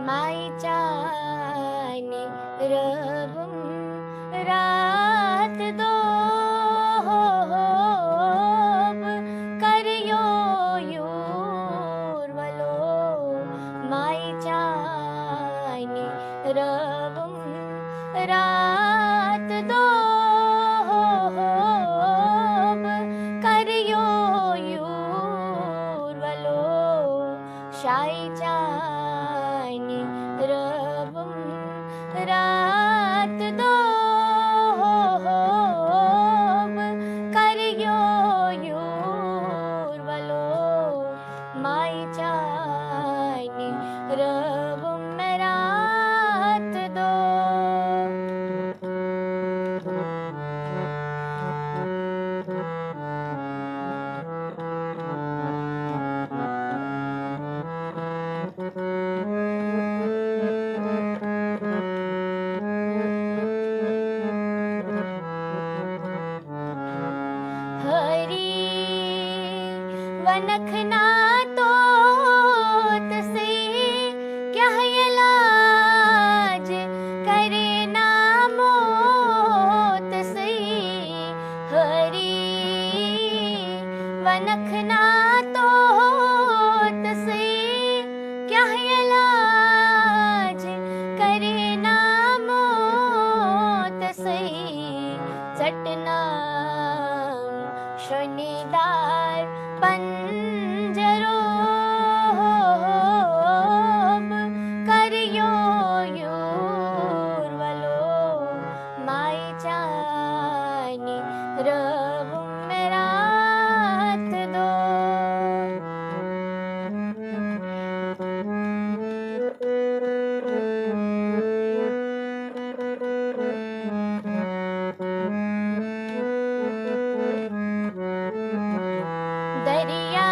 मायचाने रवं रात दो करयो यूर्वलो मायचाने रवं रात दो करयो यूर्वलो शायचाने रवं रात दो करयो यूर्वलो मायचाने रवं रात दो। हरी वनखना तोत से क्या इलाज करे ना मौत से। हरी वनखना तोत से क्या इलाज करे ना मौत से। सटना शनिदार पंजरो करयो यूर्वलो मायचाने रवं रात दो। दरिया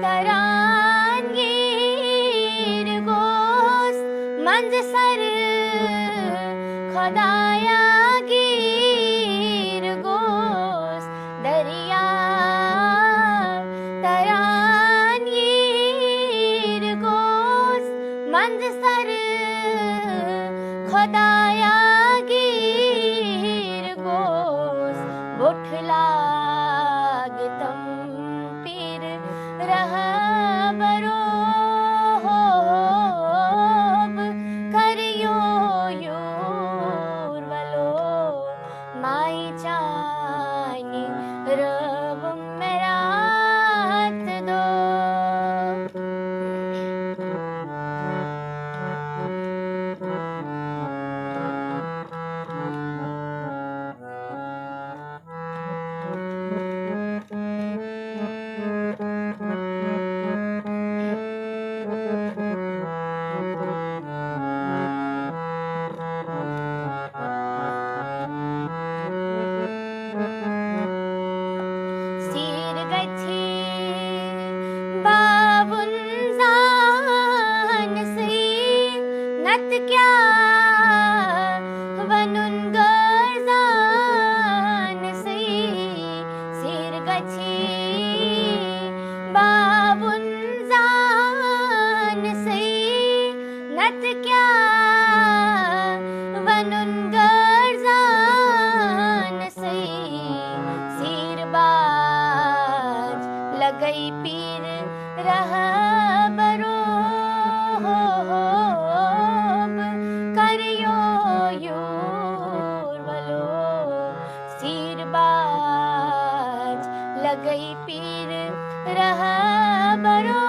तरान गिर गोस मंज सर खुदाया गिर गोस। दरिया तरान गिर गोस मंज सर खुदाया गिर गोस। बुठला तम पीर रहबरो करयो यूर्वलो मायचाने रवं रात दो। सिर गथी बावुन जान से नत क्या वनुन गर्जान से। सिर गथी बावुन जान से नत क्या वनुन गर्जान से। सिरबाज लगई पीर रहबरो करयो यूर्वलो। सिरबाज लगई पीर रहबरो